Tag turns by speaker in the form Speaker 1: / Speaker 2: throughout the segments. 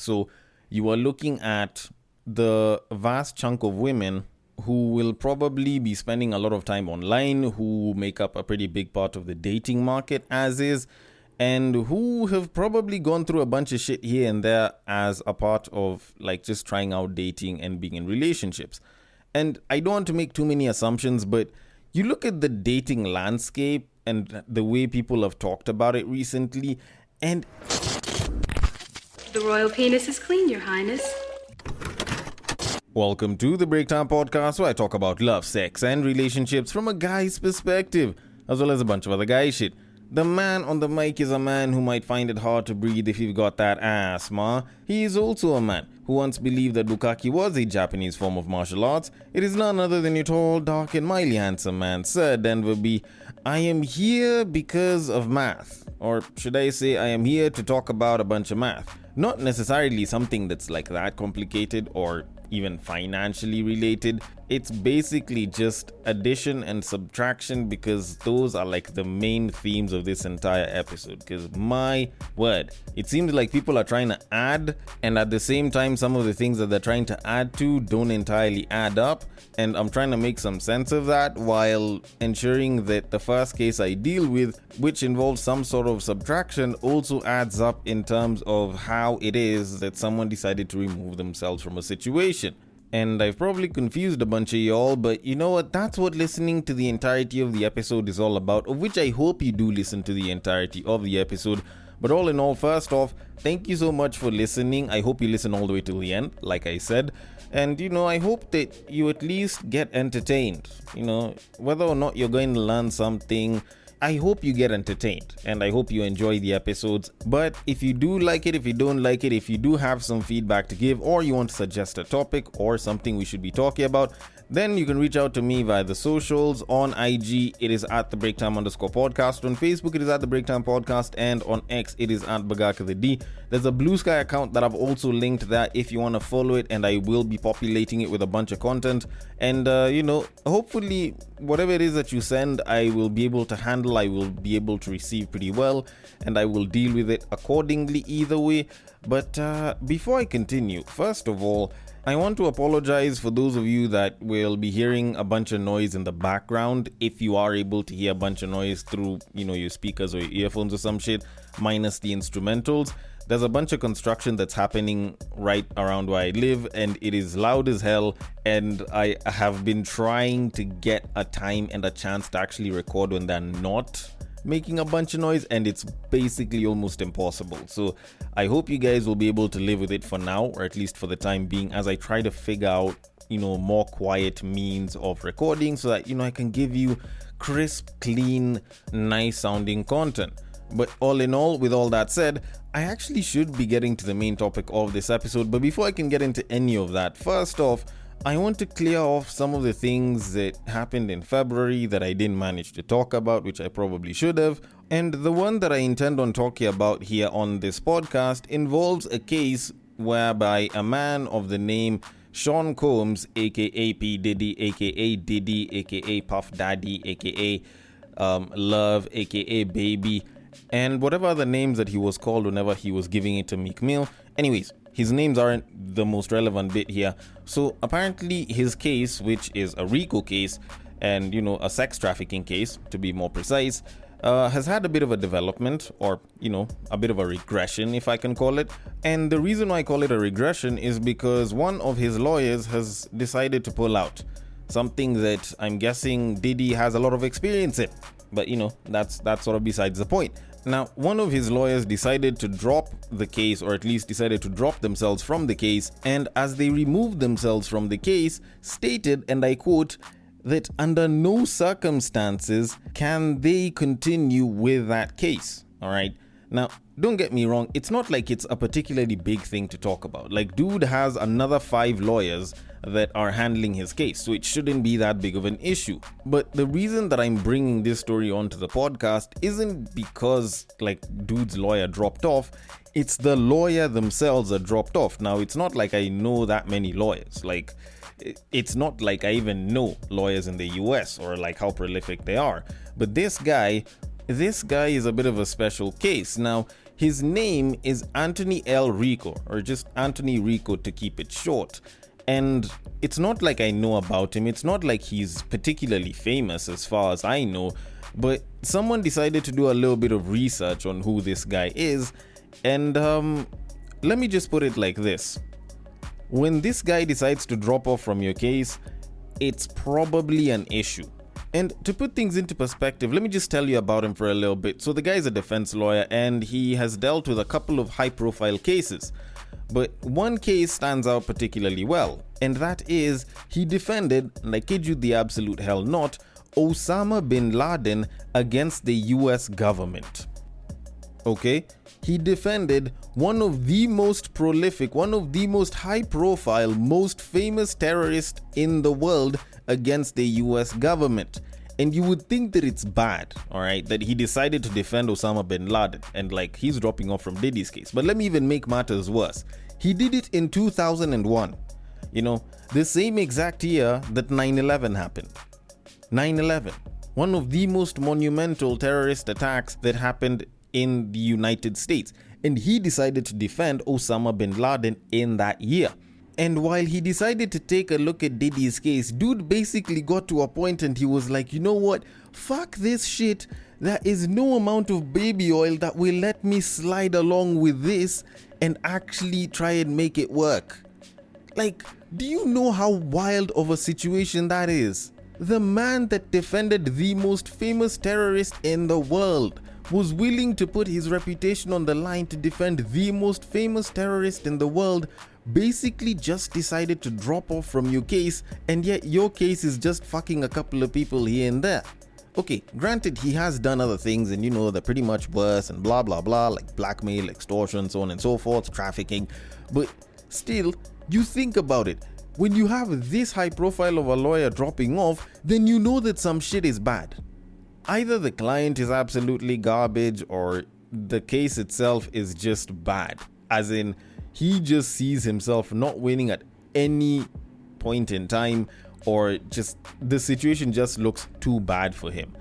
Speaker 1: So you are looking at the vast chunk of women who will probably be spending a lot of time online, who make up a pretty big part of the dating market as is, and who have probably gone through a bunch of shit here and there as a part of like just trying out dating and being in relationships. And I don't want to make too many assumptions, but you look at the dating landscape and the way people have talked about it recently, and
Speaker 2: the royal penis is clean, Your Highness.
Speaker 1: welcome to the Breaktime Podcast, where I talk about love, sex, and relationships from a guy's perspective, as well as a bunch of other guy shit. The man on the mic is a man who might find it hard to breathe if you've got that asthma. He is also a man who once believed that bukkake was a Japanese form of martial arts. It is none other than your tall, dark, and mildly handsome man, Sir Denver B. I am here because of math. Or should I say I am here to talk about a bunch of math. Not necessarily something that's like that complicated or even financially related. It's basically just addition and subtraction, because those are like the main themes of this entire episode. Because my word, it seems like people are trying to add, and at the same time some of the things that they're trying to add to don't entirely add up, and I'm trying to make some sense of that while ensuring that the first case I deal with, which involves some sort of subtraction, also adds up in terms of how it is that someone decided to remove themselves from a situation. And I've probably confused a bunch of y'all, but you know what? That's what listening to the entirety of the episode is all about, of which I hope you do listen to the entirety of the episode. But all in all, first off, thank you so much for listening. I hope you listen all the way till the end, like I said. And, I hope that you at least get entertained. Whether or not you're going to learn something, I hope you get entertained, and I hope you enjoy the episodes. But if you do like it, if you don't like it, if you do have some feedback to give, or you want to suggest a topic or something we should be talking about, then you can reach out to me via the socials. On IG, it is at the Breaktime_podcast. On Facebook, it is at the Breaktime Podcast. And on X, it is at Bagaka the D. There's a Bluesky account that I've also linked there if you want to follow it, and I will be populating it with a bunch of content. And, hopefully, whatever it is that you send, I will be able to handle, I will be able to receive pretty well, and I will deal with it accordingly either way. But before I continue, first of all, I want to apologize for those of you that will be hearing a bunch of noise in the background. If you are able to hear a bunch of noise through, your speakers or your earphones or some shit, minus the instrumentals. There's a bunch of construction that's happening right around where I live, and it is loud as hell, and I have been trying to get a time and a chance to actually record when they're not making a bunch of noise, and it's basically almost impossible. So I hope you guys will be able to live with it for now, or at least for the time being, as I try to figure out more quiet means of recording, so that I can give you crisp, clean, nice sounding content. But all in all, with all that said, I actually should be getting to the main topic of this episode. But before I can get into any of that, first off, I want to clear off some of the things that happened in February that I didn't manage to talk about, which I probably should have. And the one that I intend on talking about here on this podcast involves a case whereby a man of the name Sean Combs, aka P. Diddy, aka Diddy, aka Puff Daddy, aka Love, aka Baby, and whatever other names that he was called whenever he was giving it to Meek Mill. Anyways, his names aren't the most relevant bit here. So apparently his case, which is a RICO case and, a sex trafficking case, to be more precise, has had a bit of a development, or, a bit of a regression, if I can call it. And the reason why I call it a regression is because one of his lawyers has decided to pull out. Something that I'm guessing Diddy has a lot of experience in. But, that's sort of besides the point. Now, one of his lawyers decided to drop the case, or at least decided to drop themselves from the case, and as they removed themselves from the case, stated, and I quote, that under no circumstances can they continue with that case. All right. Now, don't get me wrong, it's not like it's a particularly big thing to talk about. Like, dude has another 5 lawyers that are handling his case, so it shouldn't be that big of an issue. But the reason that I'm bringing this story onto the podcast isn't because, dude's lawyer dropped off. It's the lawyer themselves that dropped off. Now, it's not like I know that many lawyers. It's not like I even know lawyers in the US or how prolific they are. But this guy is a bit of a special case. Now, His name is Anthony L. Rico, or just Anthony Rico to keep it short. And it's not like I know about him. It's not like he's particularly famous as far as I know. But someone decided to do a little bit of research on who this guy is. And let me just put it like this. When this guy decides to drop off from your case, it's probably an issue. And to put things into perspective, let me just tell you about him for a little bit. So the guy is a defense lawyer and he has dealt with a couple of high-profile cases. But one case stands out particularly well, and that is he defended, and I kid you the absolute hell not, Osama bin Laden against the US government. Okay? He defended one of the most prolific, one of the most high-profile, most famous terrorists in the world against the US government. And you would think that it's bad, all right, that he decided to defend Osama bin Laden and like he's dropping off from Diddy's case. But let me even make matters worse. He did it in 2001, you know, the same exact year that 9/11 happened. 9/11, one of the most monumental terrorist attacks that happened in the United States. And he decided to defend Osama bin Laden in that year. And while he decided to take a look at Diddy's case, dude basically got to a point and he was like, you know what? Fuck this shit. There is no amount of baby oil that will let me slide along with this and actually try and make it work. Like, do you know how wild of a situation that is? The man that defended the most famous terrorist in the world was willing to put his reputation on the line to defend the most famous terrorist in the world, basically just decided to drop off from your case, and yet your case is just fucking a couple of people here and there. Okay, granted he has done other things and you know they're pretty much worse and blah blah blah, like blackmail, extortion, so on and so forth, trafficking, but still, you think about it. When you have this high profile of a lawyer dropping off, then you know that some shit is bad. Either the client is absolutely garbage or the case itself is just bad. As in, he just sees himself not winning at any point in time, or just the situation just looks too bad for him.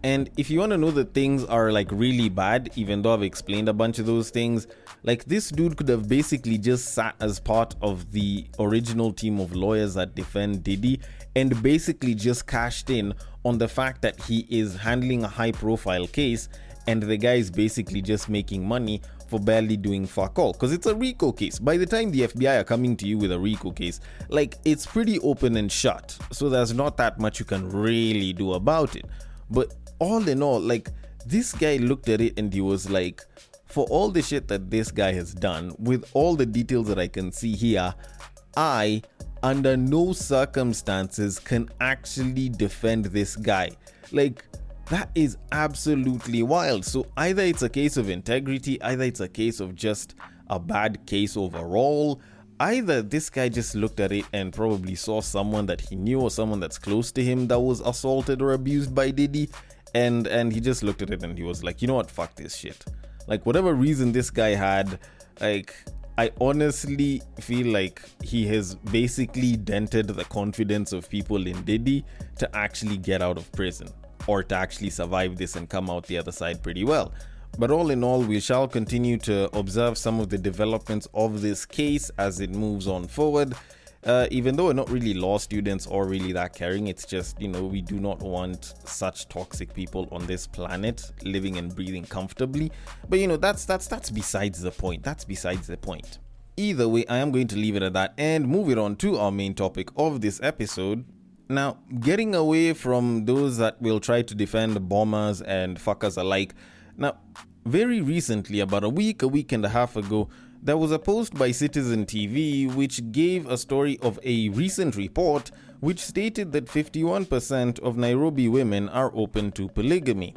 Speaker 1: And if you want to know that things are like really bad, even though I've explained a bunch of those things, like this dude could have basically just sat as part of the original team of lawyers that defend Diddy and basically just cashed in on the fact that he is handling a high profile case and the guy is basically just making money for barely doing fuck all, because it's a RICO case. By the time the FBI are coming to you with a RICO case, like it's pretty open and shut, so there's not that much you can really do about it. But all in all, like this guy looked at it and he was like, for all the shit that this guy has done, with all the details that I can see here, I under no circumstances can actually defend this guy. Like, that is absolutely wild. So either it's a case of integrity, either it's a case of just a bad case overall, either this guy just looked at it and probably saw someone that he knew or someone that's close to him that was assaulted or abused by Diddy, and he just looked at it and he was like, you know what, fuck this shit. Like, whatever reason this guy had, like, I honestly feel like he has basically dented the confidence of people in Diddy to actually get out of prison, or to actually survive this and come out the other side pretty well. But all in all, we shall continue to observe some of the developments of this case as it moves on forward. Even though we're not really law students or really that caring, it's just, you know, we do not want such toxic people on this planet living and breathing comfortably. But you know, that's besides the point. That's besides the point. Either way, I am going to leave it at that and move it on to our main topic of this episode. Now, getting away from those that will try to defend bombers and fuckers alike. Now, very recently, about a week and a half ago, there was a post by Citizen TV which gave a story of a recent report which stated that 51% of Nairobi women are open to polygamy.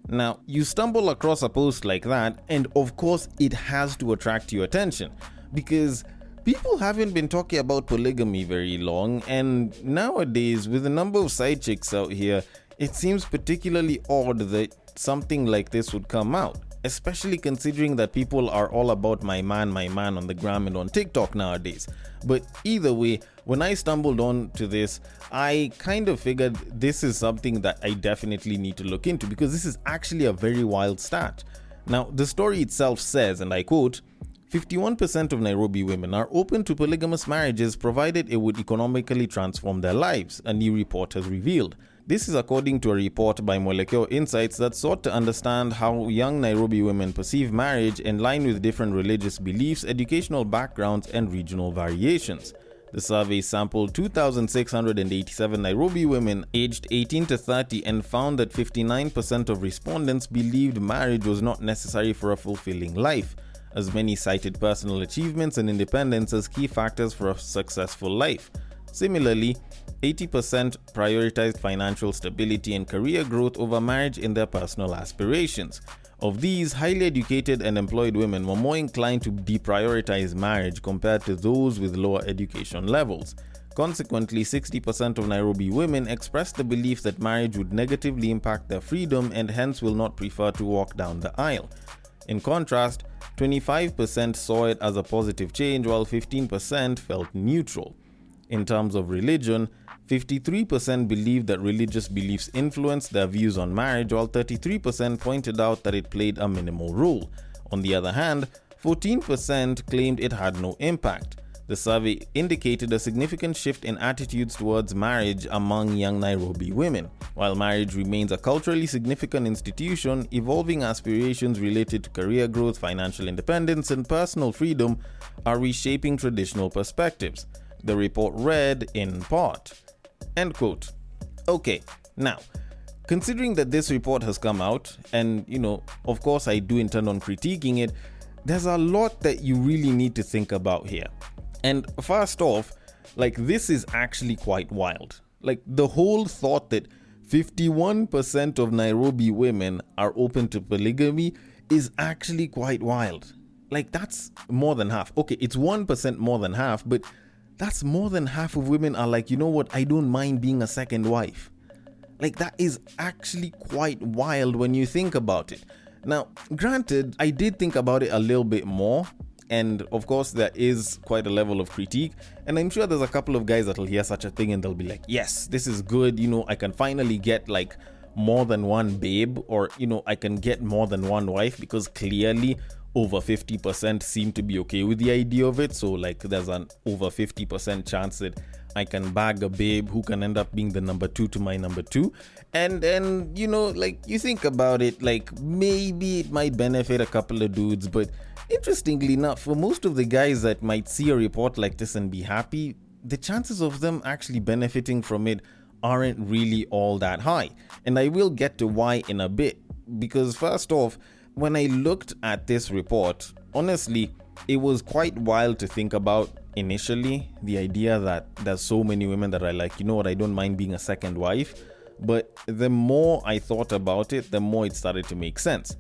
Speaker 1: Now, you stumble across a post like that, and of course it has to attract your attention, because people haven't been talking about polygamy very long, and nowadays, with the number of side chicks out here, it seems particularly odd that something like this would come out, especially considering that people are all about my man on the gram and on TikTok nowadays. But either way, when I stumbled onto this, I kind of figured this is something that I definitely need to look into, because this is actually a very wild stat. Now, the story itself says, and I quote, 51% of Nairobi women are open to polygamous marriages provided it would economically transform their lives, a new report has revealed. This is according to a report by Molecule Insights that sought to understand how young Nairobi women perceive marriage in line with different religious beliefs, educational backgrounds, and regional variations. The survey sampled 2,687 Nairobi women aged 18 to 30 and found that 59% of respondents believed marriage was not necessary for a fulfilling life, as many cited personal achievements and independence as key factors for a successful life. Similarly, 80% prioritized financial stability and career growth over marriage in their personal aspirations. Of these, highly educated and employed women were more inclined to deprioritize marriage compared to those with lower education levels. Consequently, 60% of Nairobi women expressed the belief that marriage would negatively impact their freedom and hence will not prefer to walk down the aisle. In contrast, 25% saw it as a positive change while 15% felt neutral. In terms of religion, 53% believed that religious beliefs influenced their views on marriage, while 33% pointed out that it played a minimal role. On the other hand, 14% claimed it had no impact. The survey indicated a significant shift in attitudes towards marriage among young Nairobi women. While marriage remains a culturally significant institution, evolving aspirations related to career growth, financial independence, and personal freedom are reshaping traditional perspectives. The report read in part, end quote. Okay, now, considering that this report has come out, and of course I do intend on critiquing it, there's a lot that you really need to think about here. And first off, this is actually quite wild. The whole thought that 51% of Nairobi women are open to polygamy is actually quite wild. That's more than half. Okay, it's 1% more than half, but that's more than half of women are like, you know what, I don't mind being a second wife. That is actually quite wild when you think about it. Now, granted, I did think about it a little bit more, and of course there is quite a level of critique, and I'm sure there's a couple of guys that'll hear such a thing and they'll be like, yes, this is good, I can finally get more than one babe, or I can get more than one wife, because clearly over 50% seem to be okay with the idea of it. So there's an over 50% chance that I can bag a babe who can end up being the number 2 to my number 2. And then, you think about it, maybe it might benefit a couple of dudes. But interestingly enough, for most of the guys that might see a report like this and be happy, the chances of them actually benefiting from it aren't really all that high. And I will get to why in a bit. Because first off, when I looked at this report, honestly, it was quite wild to think about initially, the idea that there's so many women that are like, you know what, I don't mind being a second wife. But the more I thought about it, the more it started to make sense.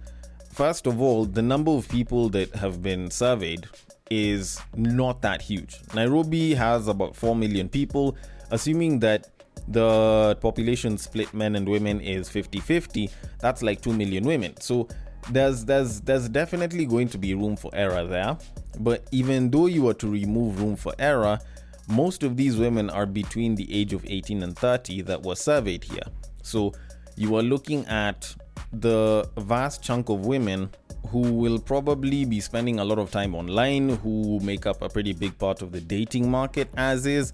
Speaker 1: First of all, the number of people that have been surveyed is not that huge. Nairobi has about 4 million people. Assuming that the population split men and women is 50-50, that's 2 million women. So there's definitely going to be room for error there. But even though you were to remove room for error, most of these women are between the age of 18 and 30 that were surveyed here. So you are looking at the vast chunk of women who will probably be spending a lot of time online, who make up a pretty big part of the dating market as is,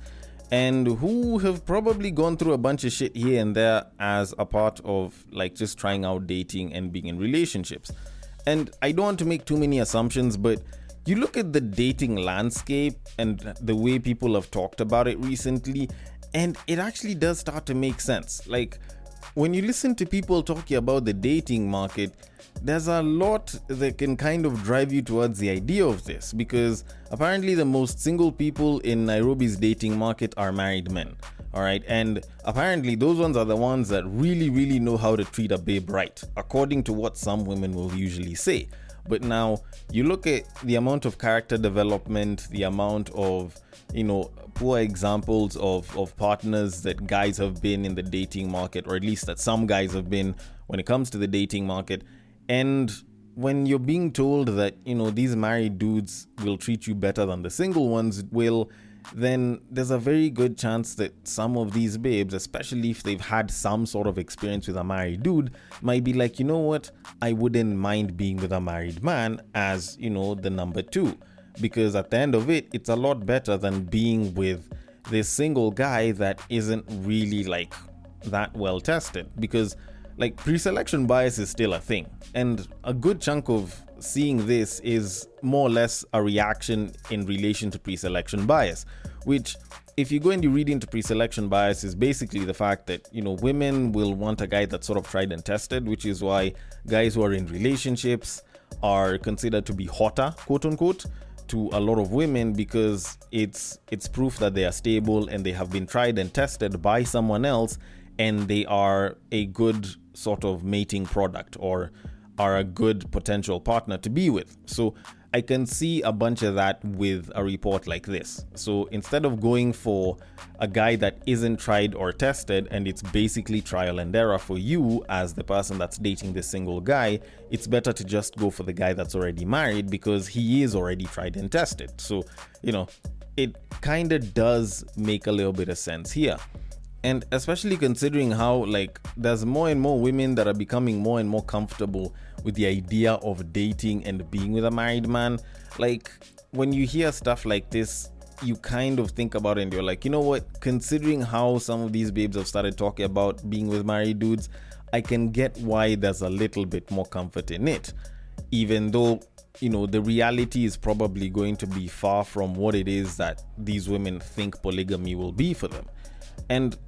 Speaker 1: and who have probably gone through a bunch of shit here and there as a part of just trying out dating and being in relationships. And I don't want to make too many assumptions, but you look at the dating landscape and the way people have talked about it recently, and it actually does start to make sense. When you listen to people talking about the dating market, there's a lot that can kind of drive you towards the idea of this, because apparently the most single people in Nairobi's dating market are married men. All right. And apparently those ones are the ones that really, really know how to treat a babe right, according to what some women will usually say. But now you look at the amount of character development, the amount of, poor examples of partners that guys have been in the dating market, or at least that some guys have been when it comes to the dating market. And when you're being told that, these married dudes will treat you better than the single ones will, then there's a very good chance that some of these babes, especially if they've had some sort of experience with a married dude, might be like, you know what, I wouldn't mind being with a married man as, the number two. Because at the end of it, it's a lot better than being with this single guy that isn't really like that well tested. Because like pre-selection bias is still a thing. And a good chunk of seeing this is more or less a reaction in relation to pre-selection bias, which if you go and you read into pre-selection bias is basically the fact that, women will want a guy that's sort of tried and tested, which is why guys who are in relationships are considered to be hotter, quote unquote, to a lot of women, because it's proof that they are stable and they have been tried and tested by someone else, and they are a good sort of mating product or are a good potential partner to be with. So I can see a bunch of that with a report like this. So instead of going for a guy that isn't tried or tested and it's basically trial and error for you as the person that's dating this single guy, it's better to just go for the guy that's already married because he is already tried and tested. So, it kind of does make a little bit of sense here. And especially considering how there's more and more women that are becoming more and more comfortable with the idea of dating and being with a married man. Like when you hear stuff like this, you kind of think about it and you're like, you know what, considering how some of these babes have started talking about being with married dudes, I can get why there's a little bit more comfort in it, even though the reality is probably going to be far from what it is that these women think polygamy will be for them. And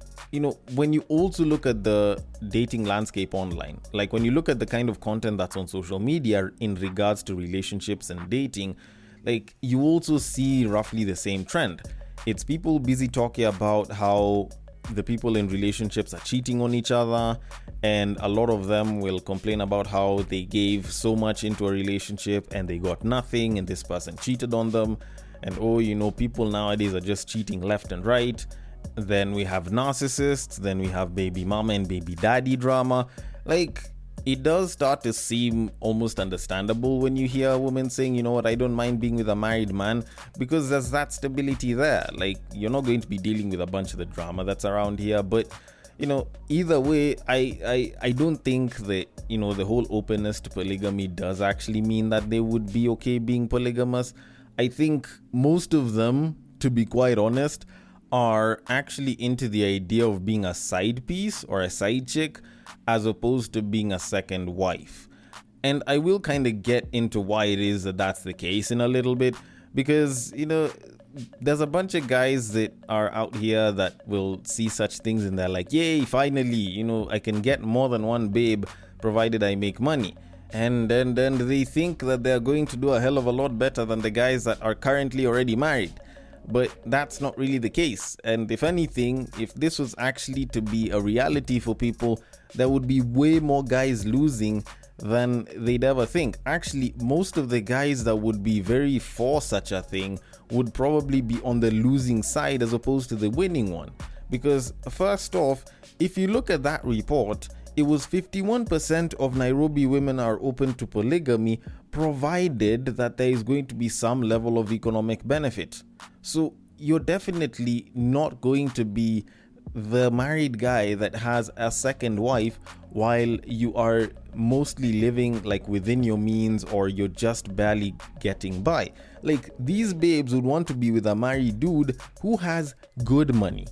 Speaker 1: when you also look at the dating landscape online, like when you look at the kind of content that's on social media in regards to relationships and dating, like you also see roughly the same trend. It's people busy talking about how the people in relationships are cheating on each other, and a lot of them will complain about how they gave so much into a relationship and they got nothing, and this person cheated on them, and people nowadays are just cheating left and right. Then we have narcissists, then we have baby mama and baby daddy drama. Like, it does start to seem almost understandable when you hear a woman saying, you know what, I don't mind being with a married man, because there's that stability there. Like, you're not going to be dealing with a bunch of the drama that's around here. But either way, I don't think that the whole openness to polygamy does actually mean that they would be okay being polygamous. I think most of them, to be quite honest, are actually into the idea of being a side piece or a side chick as opposed to being a second wife. And I will kind of get into why it is that that's the case in a little bit, because there's a bunch of guys that are out here that will see such things and they're like, yay, finally, I can get more than one babe provided I make money. And then they think that they're going to do a hell of a lot better than the guys that are currently already married. But that's not really the case. And if anything, if this was actually to be a reality for people, there would be way more guys losing than they'd ever think. Actually, most of the guys that would be very for such a thing would probably be on the losing side as opposed to the winning one. Because first off, if you look at that report, it was 51% of Nairobi women are open to polygamy, provided that there is going to be some level of economic benefit. So you're definitely not going to be the married guy that has a second wife while you are mostly living like within your means, or you're just barely getting by. Like, these babes would want to be with a married dude who has good money.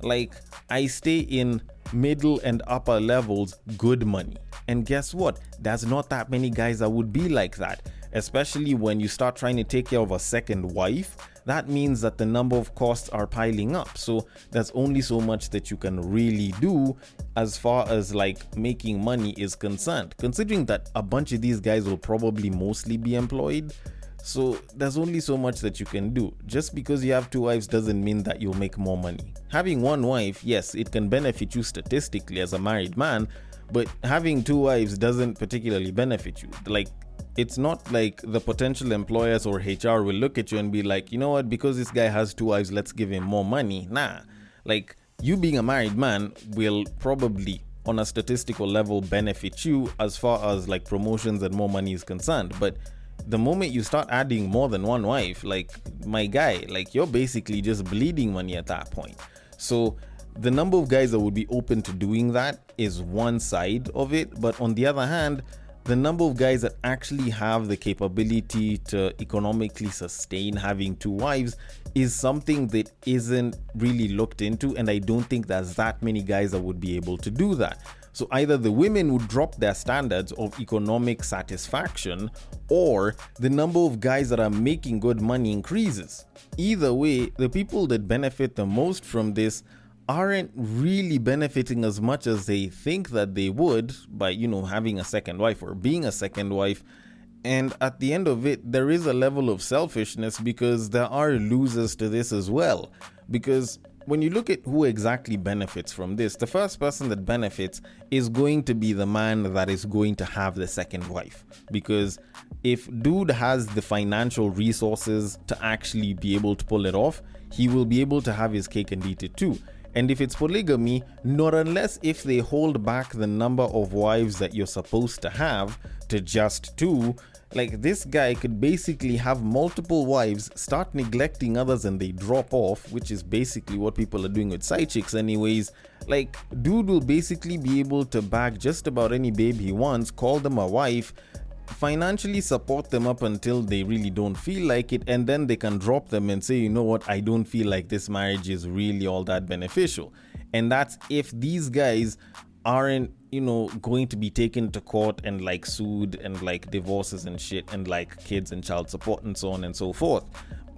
Speaker 1: Like, I stay in middle and upper levels, good money. And guess what? There's not that many guys that would be like that. Especially when you start trying to take care of a second wife, that means that the number of costs are piling up. So there's only so much that you can really do as far as like making money is concerned, considering that a bunch of these guys will probably mostly be employed. So there's only so much that you can do. Just because you have two wives doesn't mean that you'll make more money. Having one wife, yes, it can benefit you statistically as a married man, but having two wives doesn't particularly benefit you. Like, it's not like the potential employers or HR will look at you and be like, you know what, because this guy has two wives, let's give him more money. Nah, like, you being a married man will probably, on a statistical level, benefit you as far as like promotions and more money is concerned. But the moment you start adding more than one wife, like, my guy, like, you're basically just bleeding money at that point. So the number of guys that would be open to doing that is one side of it, but on the other hand, the number of guys that actually have the capability to economically sustain having two wives is something that isn't really looked into, and I don't think there's that many guys that would be able to do that. So either the women would drop their standards of economic satisfaction, or the number of guys that are making good money increases. Either way, the people that benefit the most from this aren't really benefiting as much as they think that they would by, having a second wife or being a second wife. And at the end of it, there is a level of selfishness, because there are losers to this as well. Because when you look at who exactly benefits from this, the first person that benefits is going to be the man that is going to have the second wife. Because if dude has the financial resources to actually be able to pull it off, he will be able to have his cake and eat it too. And if it's polygamy, not unless if they hold back the number of wives that you're supposed to have to just two, like, this guy could basically have multiple wives, start neglecting others, and they drop off, which is basically what people are doing with side chicks anyways. Like, dude will basically be able to bag just about any babe he wants, call them a wife, financially support them up until they really don't feel like it, and then they can drop them and say, you know what, I don't feel like this marriage is really all that beneficial. And that's if these guys aren't, going to be taken to court and like sued and like divorces and shit and like kids and child support and so on and so forth.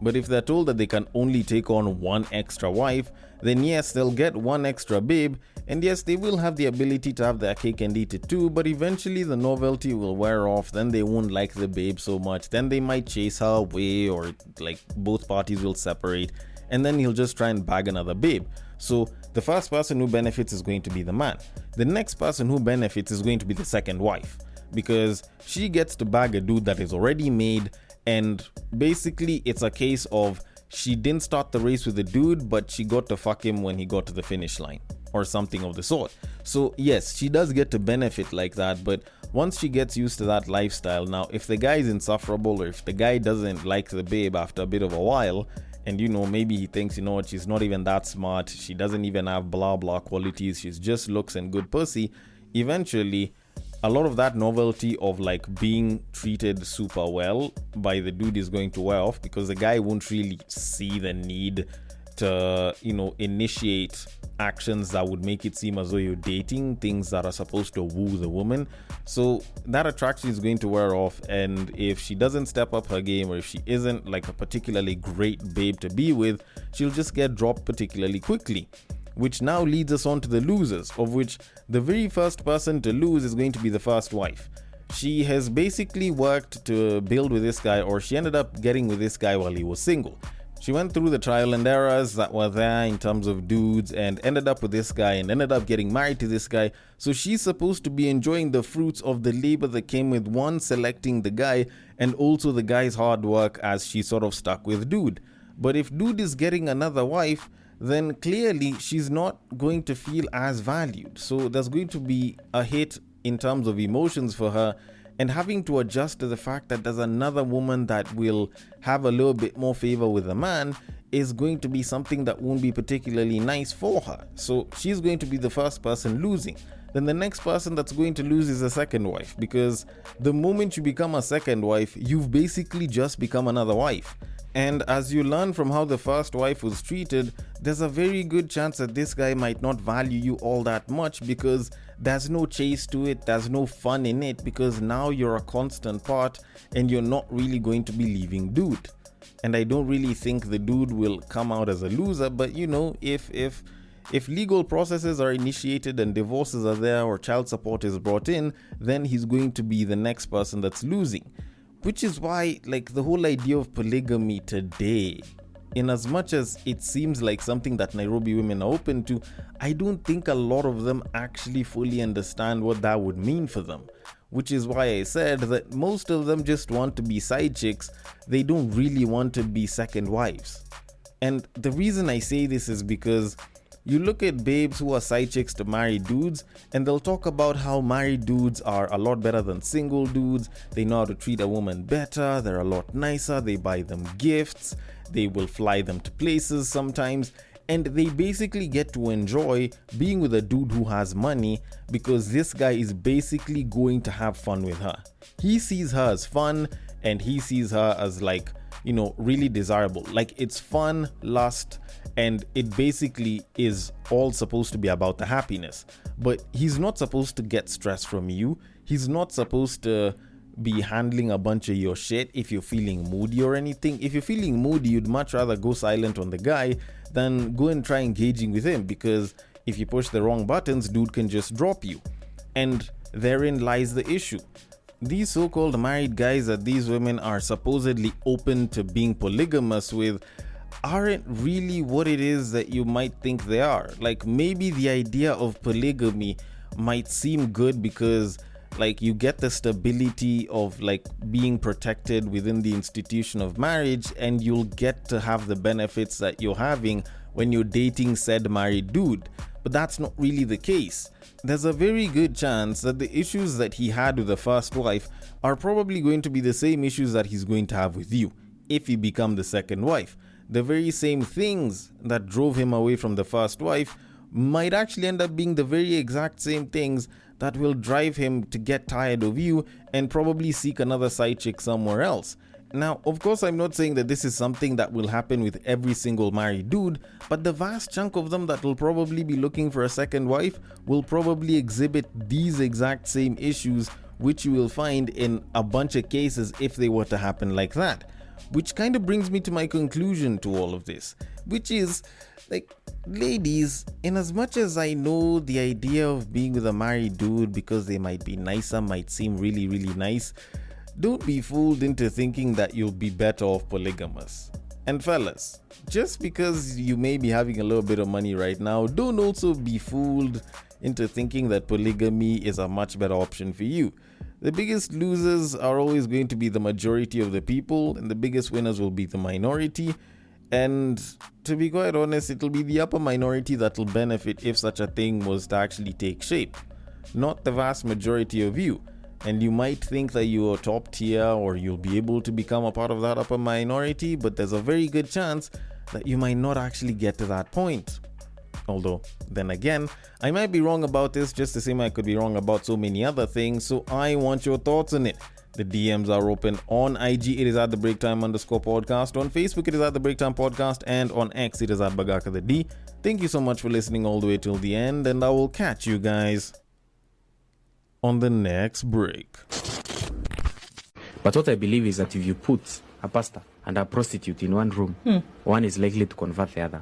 Speaker 1: But if they're told that they can only take on one extra wife, then yes, they'll get one extra babe, and yes, they will have the ability to have their cake and eat it too, but eventually the novelty will wear off, then they won't like the babe so much, then they might chase her away, or like both parties will separate, and then he'll just try and bag another babe. So the first person who benefits is going to be the man. The next person who benefits is going to be the second wife, because she gets to bag a dude that is already made, and basically it's a case of she didn't start the race with the dude, but she got to fuck him when he got to the finish line, or something of the sort. So yes, she does get to benefit like that, but once she gets used to that lifestyle, now if the guy is insufferable, or if the guy doesn't like the babe after a bit of a while, and maybe he thinks, what, she's not even that smart, she doesn't even have blah blah qualities, she's just looks and good pussy, eventually a lot of that novelty of like being treated super well by the dude is going to wear off, because the guy won't really see the need to initiate actions that would make it seem as though you're dating, things that are supposed to woo the woman. So that attraction is going to wear off, and if she doesn't step up her game, or if she isn't like a particularly great babe to be with, she'll just get dropped particularly quickly. Which now leads us on to the losers, of which the very first person to lose is going to be the first wife. She has basically worked to build with this guy, or she ended up getting with this guy while he was single. She went through the trial and errors that were there in terms of dudes, and ended up with this guy, and ended up getting married to this guy. So she's supposed to be enjoying the fruits of the labor that came with one, selecting the guy, and also the guy's hard work as she sort of stuck with dude. But if dude is getting another wife, then clearly she's not going to feel as valued. So there's going to be a hit in terms of emotions for her, and having to adjust to the fact that there's another woman that will have a little bit more favor with a man is going to be something that won't be particularly nice for her. So she's going to be the first person losing. Then the next person that's going to lose is a second wife, because the moment you become a second wife, you've basically just become another wife. And as you learn from how the first wife was treated, there's a very good chance that this guy might not value you all that much, because there's no chase to it, there's no fun in it, because now you're a constant part and you're not really going to be leaving dude. And I don't really think the dude will come out as a loser, but if legal processes are initiated and divorces are there, or child support is brought in, then he's going to be the next person that's losing. Which is why, like, the whole idea of polygamy today, in as much as it seems like something that Nairobi women are open to, I don't think a lot of them actually fully understand what that would mean for them. Which is why I said that most of them just want to be side chicks, they don't really want to be second wives. And the reason I say this is because You look at babes who are side chicks to married dudes, and they'll talk about how married dudes are a lot better than single dudes. They know how to treat a woman better, they're a lot nicer, they buy them gifts, they will fly them to places sometimes, and they basically get to enjoy being with a dude who has money because this guy is basically going to have fun with her. He sees her as fun, and he sees her as like, you know, really desirable. Like, it's fun, lust, and it basically is all supposed to be about the happiness. But he's not supposed to get stress from you. He's not supposed to be handling a bunch of your shit if you're feeling moody or anything. If you're feeling moody, you'd much rather go silent on the guy than go and try engaging with him, because if you push the wrong buttons, dude can just drop you. And therein lies the issue. These so-called married guys that these women are supposedly open to being polygamous with aren't really what it is that you might think they are. Like, maybe the idea of polygamy might seem good because like you get the stability of like being protected within the institution of marriage, and you'll get to have the benefits that you're having when you're dating said married dude. But that's not really the case. There's a very good chance that the issues that he had with the first wife are probably going to be the same issues that he's going to have with you if you become the second wife. The very same things that drove him away from the first wife might actually end up being the very exact same things that will drive him to get tired of you and probably seek another side chick somewhere else. Now, of course, I'm not saying that this is something that will happen with every single married dude, but the vast chunk of them that will probably be looking for a second wife will probably exhibit these exact same issues, which you will find in a bunch of cases if they were to happen like that. Which kind of brings me to my conclusion to all of this, which is, like, ladies, in as much as I know the idea of being with a married dude because they might be nicer might seem really, really nice, don't be fooled into thinking that you'll be better off polygamous. And fellas, just because you may be having a little bit of money right now, don't also be fooled into thinking that polygamy is a much better option for you. The biggest losers are always going to be the majority of the people, and the biggest winners will be the minority. And to be quite honest, it'll be the upper minority that'll benefit if such a thing was to actually take shape, not the vast majority of you. And you might think that you're top tier or you'll be able to become a part of that upper minority, but there's a very good chance that you might not actually get to that point. Although, then again, I might be wrong about this just the same I could be wrong about so many other things, so I want your thoughts on it. The DMs are open. On IG, it is at the breaktime_podcast. On Facebook, it is at the breaktime podcast. And on X, it is at Bagaka the D. Thank you so much for listening all the way till the end, and I will catch you guys on the next break.
Speaker 3: But what I believe is that if you put a pastor and a prostitute in one room, one is likely to convert the other.